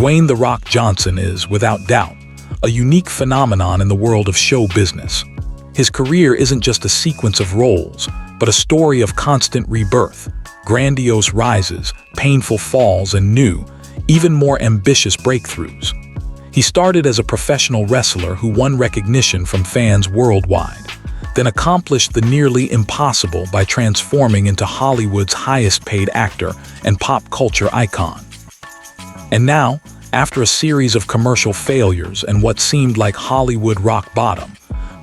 Dwayne "The Rock" Johnson is, without doubt, a unique phenomenon in the world of show business. His career isn't just a sequence of roles, but a story of constant rebirth, grandiose rises, painful falls, and new, even more ambitious breakthroughs. He started as a professional wrestler who won recognition from fans worldwide, then accomplished the nearly impossible by transforming into Hollywood's highest-paid actor and pop culture icon. And now, after a series of commercial failures and what seemed like Hollywood rock bottom,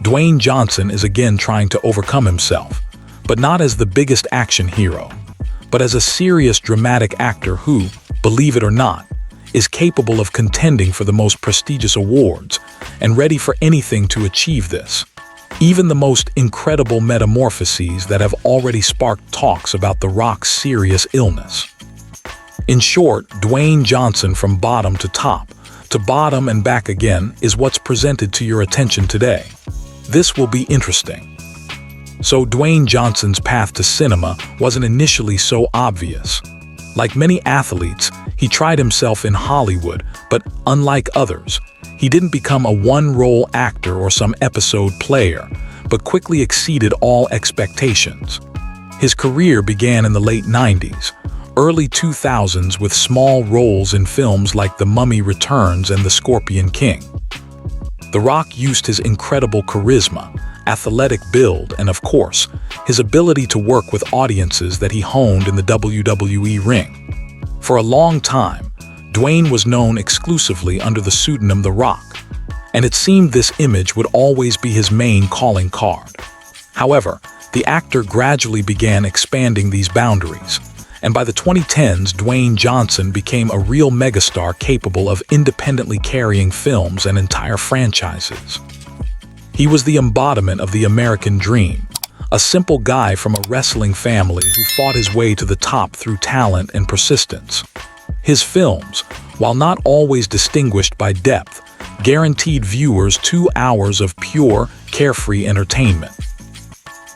Dwayne Johnson is again trying to overcome himself, but not as the biggest action hero, but as a serious dramatic actor who, believe it or not, is capable of contending for the most prestigious awards and ready for anything to achieve this. Even the most incredible metamorphoses that have already sparked talks about The Rock's serious illness. In short, Dwayne Johnson from bottom to bottom and back again is what's presented to your attention today. This will be interesting. So Dwayne Johnson's path to cinema wasn't initially so obvious. Like many athletes, he tried himself in Hollywood, but unlike others, he didn't become a one-role actor or some episode player, but quickly exceeded all expectations. His career began in the late 90s, early 2000s with small roles in films like The Mummy Returns and The Scorpion King. The Rock used his incredible charisma, athletic build, and of course, his ability to work with audiences that he honed in the WWE ring. For a long time, Dwayne was known exclusively under the pseudonym The Rock, and it seemed this image would always be his main calling card. However, the actor gradually began expanding these boundaries, and by the 2010s, Dwayne Johnson became a real megastar capable of independently carrying films and entire franchises. He was the embodiment of the American dream, a simple guy from a wrestling family who fought his way to the top through talent and persistence. His films, while not always distinguished by depth, guaranteed viewers 2 hours of pure, carefree entertainment.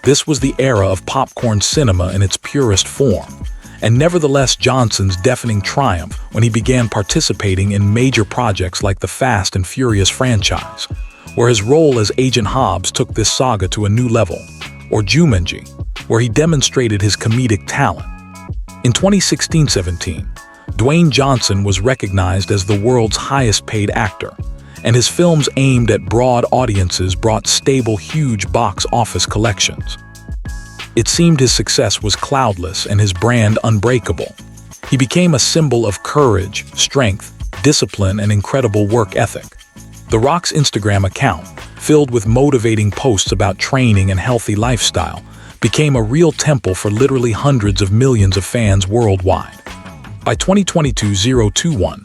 This was the era of popcorn cinema in its purest form, and nevertheless Johnson's deafening triumph when he began participating in major projects like the Fast and Furious franchise, where his role as Agent Hobbs took this saga to a new level, or Jumanji, where he demonstrated his comedic talent. In 2016-17, Dwayne Johnson was recognized as the world's highest-paid actor, and his films aimed at broad audiences brought stable, huge box office collections. It seemed his success was cloudless and his brand unbreakable. He became a symbol of courage, strength, discipline, and incredible work ethic. The Rock's Instagram account, filled with motivating posts about training and healthy lifestyle, became a real temple for literally hundreds of millions of fans worldwide. By 2022-021,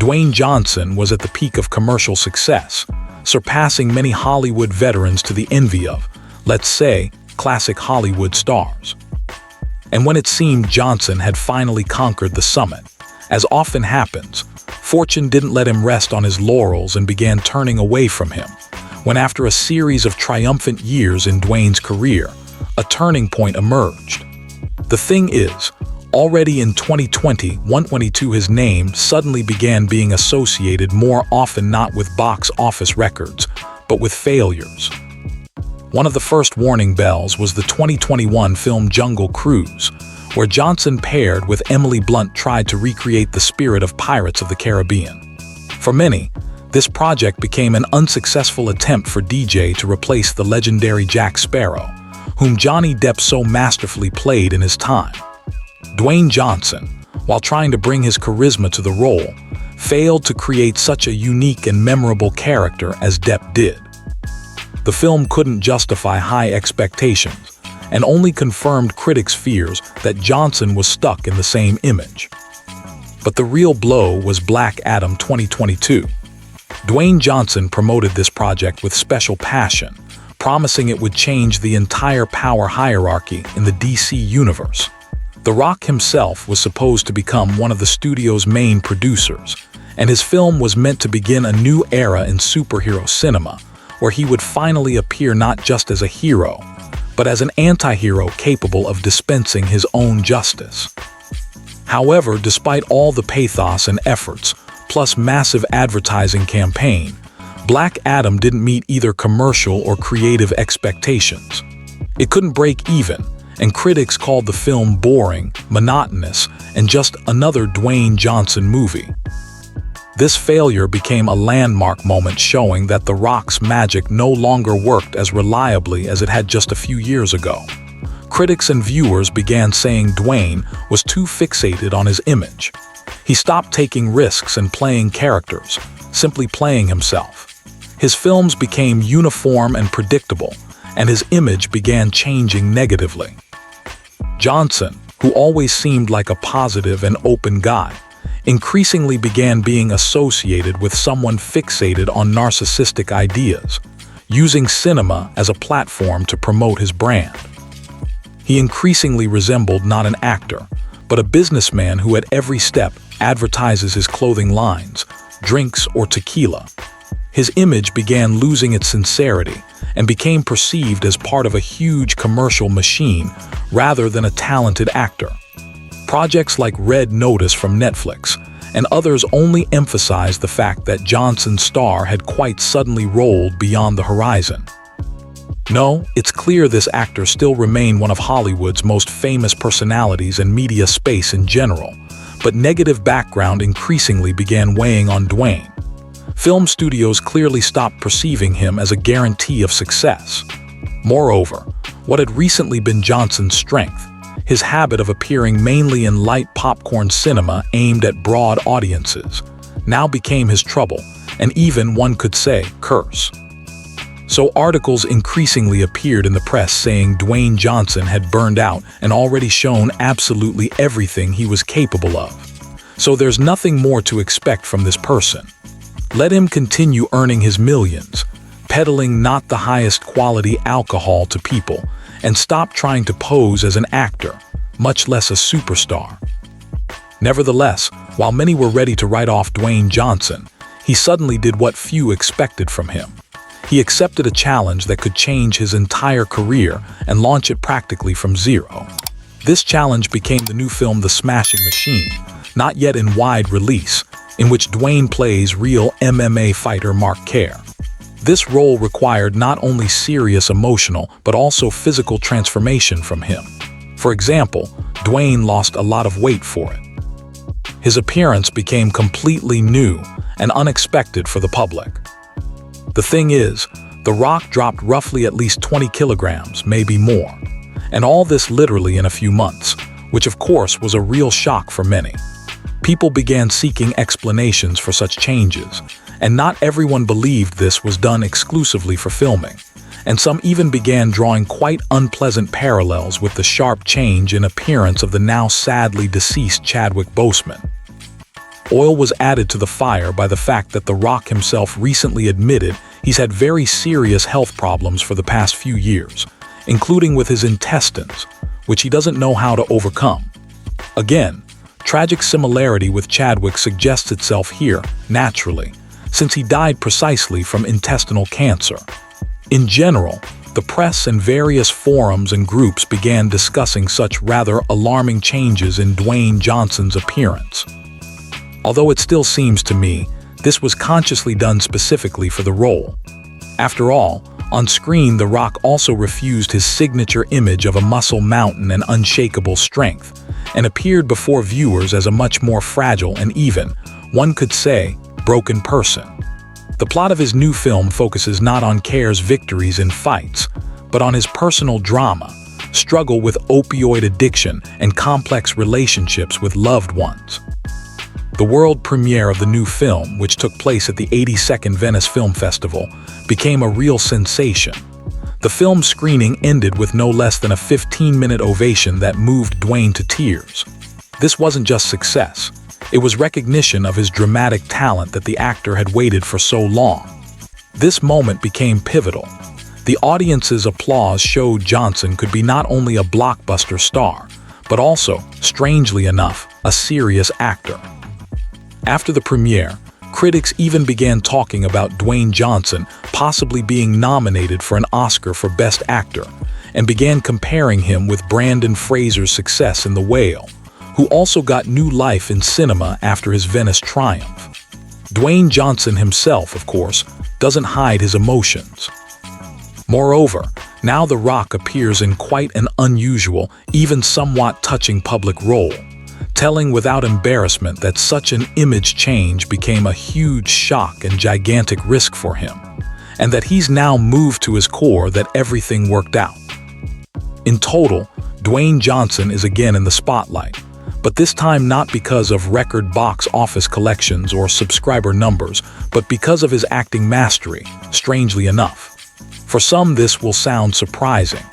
Dwayne Johnson was at the peak of commercial success, surpassing many Hollywood veterans to the envy of, let's say, classic Hollywood stars. And when it seemed Johnson had finally conquered the summit, as often happens, fortune didn't let him rest on his laurels and began turning away from him, when after a series of triumphant years in Dwayne's career, a turning point emerged. The thing is, already in 2022 his name suddenly began being associated more often not with box office records, but with failures. One of the first warning bells was the 2021 film Jungle Cruise, where Johnson paired with Emily Blunt tried to recreate the spirit of Pirates of the Caribbean. For many, this project became an unsuccessful attempt for DJ to replace the legendary Jack Sparrow, whom Johnny Depp so masterfully played in his time. Dwayne Johnson, while trying to bring his charisma to the role, failed to create such a unique and memorable character as Depp did. The film couldn't justify high expectations, and only confirmed critics' fears that Johnson was stuck in the same image. But the real blow was Black Adam 2022. Dwayne Johnson promoted this project with special passion, promising it would change the entire power hierarchy in the DC universe. The Rock himself was supposed to become one of the studio's main producers, and his film was meant to begin a new era in superhero cinema, where he would finally appear not just as a hero, but as an anti-hero capable of dispensing his own justice. However, despite all the pathos and efforts, plus massive advertising campaign, Black Adam didn't meet either commercial or creative expectations. It couldn't break even, and critics called the film boring, monotonous, and just another Dwayne Johnson movie. This failure became a landmark moment showing that The Rock's magic no longer worked as reliably as it had just a few years ago. Critics and viewers began saying Dwayne was too fixated on his image. He stopped taking risks and playing characters, simply playing himself. His films became uniform and predictable, and his image began changing negatively. Johnson, who always seemed like a positive and open guy, increasingly began being associated with someone fixated on narcissistic ideas, using cinema as a platform to promote his brand. He increasingly resembled not an actor, but a businessman who at every step advertises his clothing lines, drinks, or tequila. His image began losing its sincerity and became perceived as part of a huge commercial machine rather than a talented actor. Projects like Red Notice from Netflix and others only emphasized the fact that Johnson's star had quite suddenly rolled beyond the horizon. No, it's clear this actor still remained one of Hollywood's most famous personalities and media space in general, but negative background increasingly began weighing on Dwayne. Film studios clearly stopped perceiving him as a guarantee of success. Moreover, what had recently been Johnson's strength, his habit of appearing mainly in light popcorn cinema aimed at broad audiences, now became his trouble, and even, one could say, curse. So articles increasingly appeared in the press saying Dwayne Johnson had burned out and already shown absolutely everything he was capable of. So there's nothing more to expect from this person. Let him continue earning his millions, peddling not the highest quality alcohol to people, and stop trying to pose as an actor, much less a superstar. Nevertheless, while many were ready to write off Dwayne Johnson, he suddenly did what few expected from him. He accepted a challenge that could change his entire career and launch it practically from zero. This challenge became the new film The Smashing Machine, not yet in wide release, in which Dwayne plays real MMA fighter Mark Kerr. This role required not only serious emotional but also physical transformation from him. For example, Dwayne lost a lot of weight for it. His appearance became completely new and unexpected for the public. The thing is, The Rock dropped roughly at least 20 kilograms, maybe more, and all this literally in a few months, which of course was a real shock for many. People began seeking explanations for such changes, and not everyone believed this was done exclusively for filming, and some even began drawing quite unpleasant parallels with the sharp change in appearance of the now sadly deceased Chadwick Boseman. Oil was added to the fire by the fact that The Rock himself recently admitted he's had very serious health problems for the past few years, including with his intestines, which he doesn't know how to overcome. Again, tragic similarity with Chadwick suggests itself here, naturally, since he died precisely from intestinal cancer. In general, the press and various forums and groups began discussing such rather alarming changes in Dwayne Johnson's appearance. Although it still seems to me this was consciously done specifically for the role. After all, on screen The Rock also refused his signature image of a muscle mountain and unshakable strength, and appeared before viewers as a much more fragile and even, one could say, broken person. The plot of his new film focuses not on Kerr's victories in fights, but on his personal drama, struggle with opioid addiction, and complex relationships with loved ones. The world premiere of the new film, which took place at the 82nd Venice Film Festival, became a real sensation. The film screening ended with no less than a 15-minute ovation that moved Dwayne to tears. This wasn't just success. It was recognition of his dramatic talent that the actor had waited for so long. This moment became pivotal. The audience's applause showed Johnson could be not only a blockbuster star, but also, strangely enough, a serious actor. After the premiere, critics even began talking about Dwayne Johnson possibly being nominated for an Oscar for Best Actor, and began comparing him with Brendan Fraser's success in The Whale, who also got new life in cinema after his Venice triumph. Dwayne Johnson himself, of course, doesn't hide his emotions. Moreover, now The Rock appears in quite an unusual, even somewhat touching public role, telling without embarrassment that such an image change became a huge shock and gigantic risk for him, and that he's now moved to his core that everything worked out. In total, Dwayne Johnson is again in the spotlight, but this time not because of record box office collections or subscriber numbers, but because of his acting mastery, strangely enough. For some, this will sound surprising.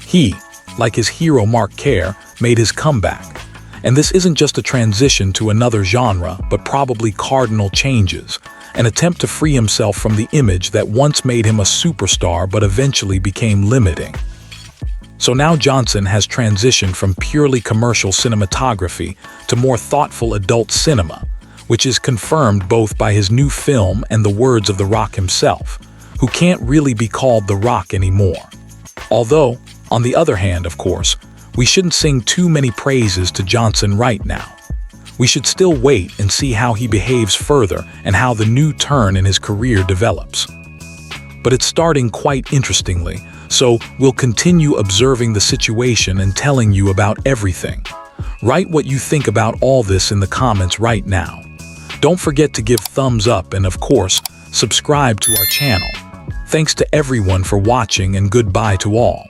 He, like his hero Mark Kerr, made his comeback. And this isn't just a transition to another genre, but probably cardinal changes, an attempt to free himself from the image that once made him a superstar but eventually became limiting. So now Johnson has transitioned from purely commercial cinematography to more thoughtful adult cinema, which is confirmed both by his new film and the words of The Rock himself, who can't really be called The Rock anymore. Although, on the other hand, of course, we shouldn't sing too many praises to Johnson right now. We should still wait and see how he behaves further and how the new turn in his career develops. But it's starting quite interestingly, so we'll continue observing the situation and telling you about everything. Write what you think about all this in the comments right now. Don't forget to give thumbs up and, of course, subscribe to our channel. Thanks to everyone for watching and goodbye to all.